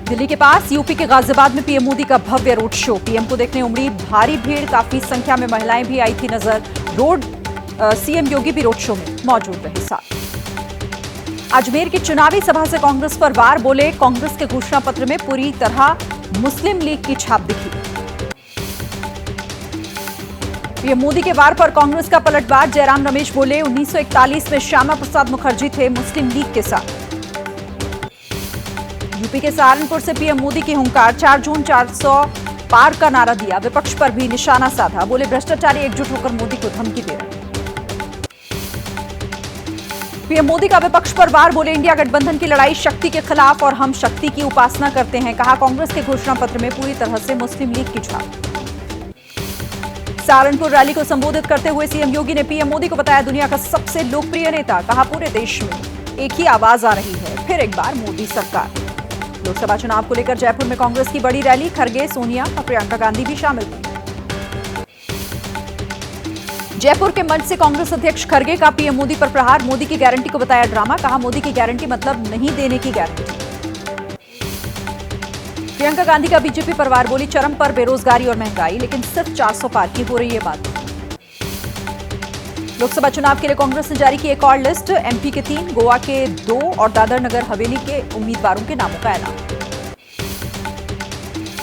दिल्ली के पास यूपी के गाजियाबाद में पीएम मोदी का भव्य रोड शो। पीएम को देखने उमड़ी भारी भीड़, काफी संख्या में महिलाएं भी आई थी नजर। सीएम योगी भी रोड शो में मौजूद रहे साथ। अजमेर की चुनावी सभा से कांग्रेस पर वार, बोले कांग्रेस के घोषणा पत्र में पूरी तरह मुस्लिम लीग की छाप दिखी। पीएम मोदी के वार पर कांग्रेस का पलटवार, जयराम रमेश बोले 1941 में श्यामा प्रसाद मुखर्जी थे मुस्लिम लीग के साथ। यूपी के सहारनपुर से पीएम मोदी की हुंकार, 4 जून 400 पार का नारा दिया, विपक्ष पर भी निशाना साधा, बोले भ्रष्टाचारी एकजुट होकर मोदी को धमकी दे रहे। पीएम मोदी का विपक्ष पर वार, बोले इंडिया गठबंधन की लड़ाई शक्ति के खिलाफ और हम शक्ति की उपासना करते हैं, कहा कांग्रेस के घोषणा पत्र में पूरी तरह से मुस्लिम लीग की छाप। सहारनपुर रैली को संबोधित करते हुए सीएम योगी ने पीएम मोदी को बताया दुनिया का सबसे लोकप्रिय नेता, कहा पूरे देश में एक ही आवाज आ रही है, फिर एक बार मोदी सरकार। लोकसभा चुनाव को लेकर जयपुर में कांग्रेस की बड़ी रैली, खरगे, सोनिया और प्रियंका गांधी भी शामिल हुई। जयपुर के मंच से कांग्रेस अध्यक्ष खरगे का पीएम मोदी पर प्रहार, मोदी की गारंटी को बताया ड्रामा, कहा मोदी की गारंटी मतलब नहीं देने की गारंटी। प्रियंका गांधी का बीजेपी पर वार, बोली चरम पर बेरोजगारी और महंगाई, लेकिन सिर्फ 400 पार की हो रही है बात। लोकसभा चुनाव के लिए कांग्रेस ने जारी की एक और लिस्ट, एमपी के 3, गोवा के 2 और दादर नगर हवेली के उम्मीदवारों के नामों का ऐलान।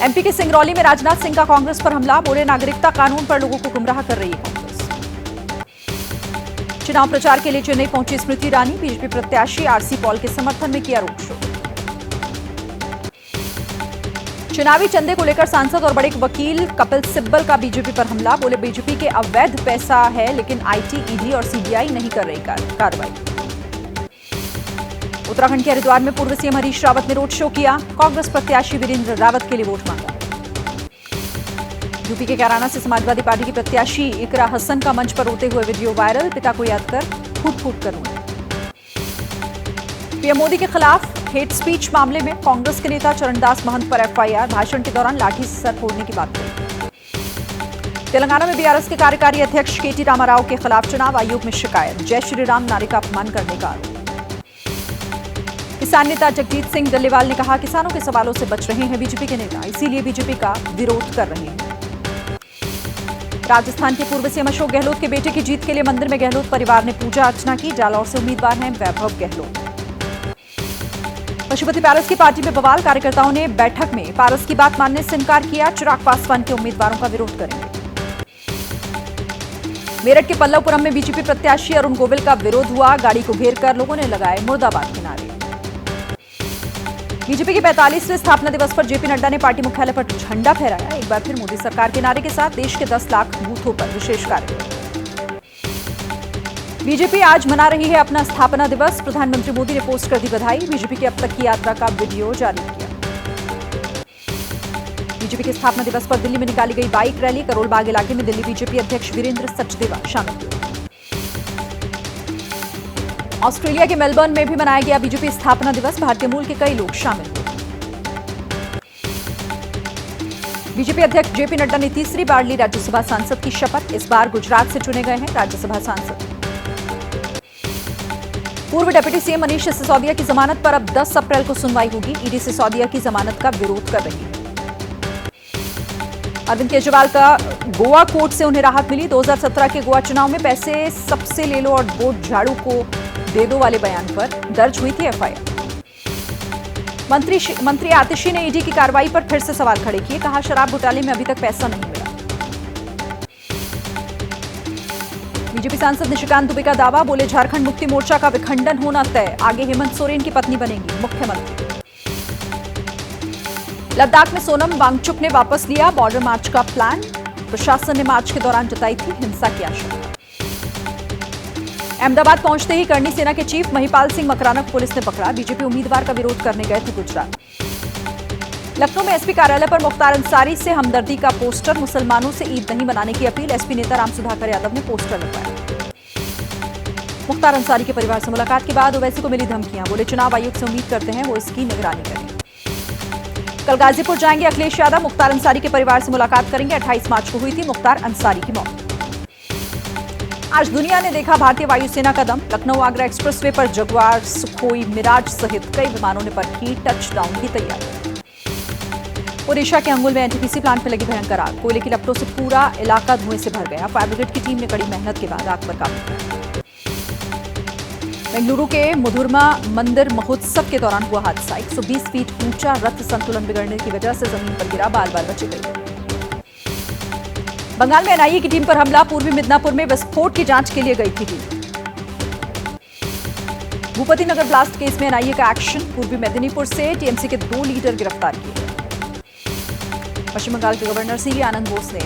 एमपी के सिंगरौली में राजनाथ सिंह का कांग्रेस पर हमला, बोले नागरिकता कानून पर लोगों को गुमराह कर रही है कांग्रेस। चुनाव प्रचार के लिए चेन्नई पहुंची स्मृति ईरानी, बीजेपी प्रत्याशी आरसी पॉल के समर्थन में किया रोड शो। चुनावी चंदे को लेकर सांसद और बड़े वकील कपिल सिब्बल का बीजेपी पर हमला, बोले बीजेपी के अवैध पैसा है लेकिन आईटी, ईडी और सीबीआई नहीं कर रही कार्रवाई। उत्तराखंड के हरिद्वार में पूर्व सीएम हरीश रावत ने रोड शो किया, कांग्रेस प्रत्याशी वीरेंद्र रावत के लिए वोट मांगा। यूपी के कैराना से समाजवादी पार्टी की प्रत्याशी इकरा हसन का मंच पर रोते हुए वीडियो वायरल, पिता को याद कर फूट फूट कर रोए। पीएम मोदी के खिलाफ हेट स्पीच मामले में कांग्रेस के नेता चरणदास महंत पर एफआईआर, भाषण के दौरान लाठी से सर फोड़ने की बात कही। तेलंगाना में बीआरएस के कार्यकारी अध्यक्ष केटी रामाराव के खिलाफ चुनाव आयोग में शिकायत, जय श्री राम नारे का अपमान करने का आरोप। किसान नेता जगजीत सिंह डल्लेवाल ने कहा किसानों के सवालों से बच रहे हैं बीजेपी के नेता, इसीलिए बीजेपी का विरोध कर रहे हैं। राजस्थान के पूर्व सीएम अशोक गहलोत के बेटे की जीत के लिए मंदिर में गहलोत परिवार ने पूजा अर्चना की, जालौर से उम्मीदवार हैं वैभव गहलोत। पशुपति पारस की पार्टी में बवाल, कार्यकर्ताओं ने बैठक में पारस की बात मानने से इनकार किया, चिराग पासवान के उम्मीदवारों का विरोध करेंगे। मेरठ के पल्लवपुरम में बीजेपी प्रत्याशी अरुण गोविल का विरोध हुआ, गाड़ी को घेरकर लोगों ने लगाए मुर्दाबाद के नारे। बीजेपी के 45वें स्थापना दिवस पर जेपी नड्डा ने पार्टी मुख्यालय पर झंडा फहराया, एक बार फिर मोदी सरकार के नारे के साथ देश के 10 लाख बूथों पर विशेष कार्यक्रम। बीजेपी आज मना रही है अपना स्थापना दिवस, प्रधानमंत्री मोदी ने पोस्ट कर दी बधाई, बीजेपी की अब तक की यात्रा का वीडियो जारी किया। बीजेपी के स्थापना दिवस पर दिल्ली में निकाली गई बाइक रैली, करोल बाग इलाके में दिल्ली बीजेपी अध्यक्ष वीरेंद्र सचदेवा शामिल हुए। ऑस्ट्रेलिया के मेलबर्न में भी मनाया गया बीजेपी स्थापना दिवस, भारतीय मूल के कई लोग शामिल हुए। बीजेपी अध्यक्ष जेपी नड्डा ने तीसरी बार ली राज्यसभा सांसद की शपथ, इस बार गुजरात से चुने गए हैं राज्यसभा सांसद। पूर्व डिप्टी सीएम मनीष सिसोदिया की जमानत पर अब 10 अप्रैल को सुनवाई होगी, ईडी सिसोदिया की जमानत का विरोध कर रही है। अरविंद केजरीवाल का गोवा कोर्ट से उन्हें राहत मिली, 2017 के गोवा चुनाव में पैसे सबसे ले लो और वोट झाड़ू को दे दो वाले बयान पर दर्ज हुई थी एफआईआर। मंत्री आतिशी ने ईडी की कार्रवाई पर फिर से सवाल खड़े किए, कहा शराब घोटाले में अभी तक पैसा नहीं मिला। बीजेपी सांसद निशिकांत दुबे का दावा, बोले झारखंड मुक्ति मोर्चा का विखंडन होना तय, आगे हेमंत सोरेन की पत्नी बनेंगी मुख्यमंत्री। लद्दाख में सोनम वांगचुक ने वापस लिया बॉर्डर मार्च का प्लान, प्रशासन ने मार्च के दौरान जताई थी हिंसा की आशंका। अहमदाबाद पहुंचते ही करनी सेना के चीफ महिपाल सिंह मकराना को पुलिस ने पकड़ा, बीजेपी उम्मीदवार का विरोध करने गए थे गुजरात। लखनऊ में एसपी कार्यालय पर मुख्तार अंसारी से हमदर्दी का पोस्टर, मुसलमानों से ईद नहीं मनाने की अपील, एसपी नेता राम सुधाकर यादव ने पोस्टर लगवाया। मुख्तार अंसारी के परिवार से मुलाकात के बाद ओवैसी को मिली धमकियां, बोले चुनाव आयोग से उम्मीद करते हैं वो इसकी निगरानी करें। कल गाजीपुर जाएंगे अखिलेश यादव, मुख्तार अंसारी के परिवार से मुलाकात करेंगे, 28 मार्च को हुई थी मुख्तार अंसारी की मौत। आज दुनिया ने देखा भारतीय वायुसेना का दम, लखनऊ आगरा एक्सप्रेसवे पर जगुआर, सुखोई, मिराज सहित कई विमानों ने परखी टचडाउन की तैयारी। ओडिशा के अंगुल में एनटीपीसी प्लांट में लगी भयंकर आग। कोयले की लपटों से पूरा इलाका धुएं से भर गया। फायर ब्रिगेड की टीम ने कड़ी मेहनत के बाद आग पर काबू पाया। बेंगलुरु के मुधुरमा मंदिर महोत्सव के दौरान हुआ हादसा। 120 फीट ऊंचा रथ संतुलन बिगड़ने की वजह से जमीन पर गिरा, बाल बाल बचे गए। बंगाल में एनआईए की टीम पर हमला। पूर्वी मिदनापुर में विस्फोट की जांच के लिए गई थी टीम। भूपति नगर ब्लास्ट केस में एनआईए का एक्शन। पूर्वी मेदिनीपुर से टीएमसी के 2 लीडर गिरफ्तार किए। पश्चिम बंगाल के गवर्नर सीवी आनंद बोस ने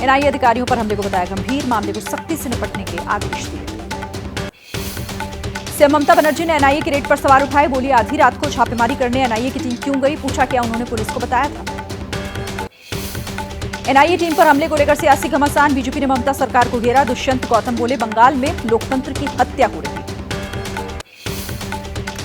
एनआईए अधिकारियों पर हमले को बताया गंभीर। मामले को सख्ती से निपटने के आदेश दिए। सीएम ममता बनर्जी ने एनआईए की रेड पर सवाल उठाए। बोली, आधी रात को छापेमारी करने एनआईए की टीम क्यों गई? पूछा क्या उन्होंने पुलिस को बताया था। एनआईए टीम पर हमले को लेकर सियासी घमासान। बीजेपी ने ममता सरकार को घेरा। दुष्यंत गौतम बोले, बंगाल में लोकतंत्र की हत्या हो रही।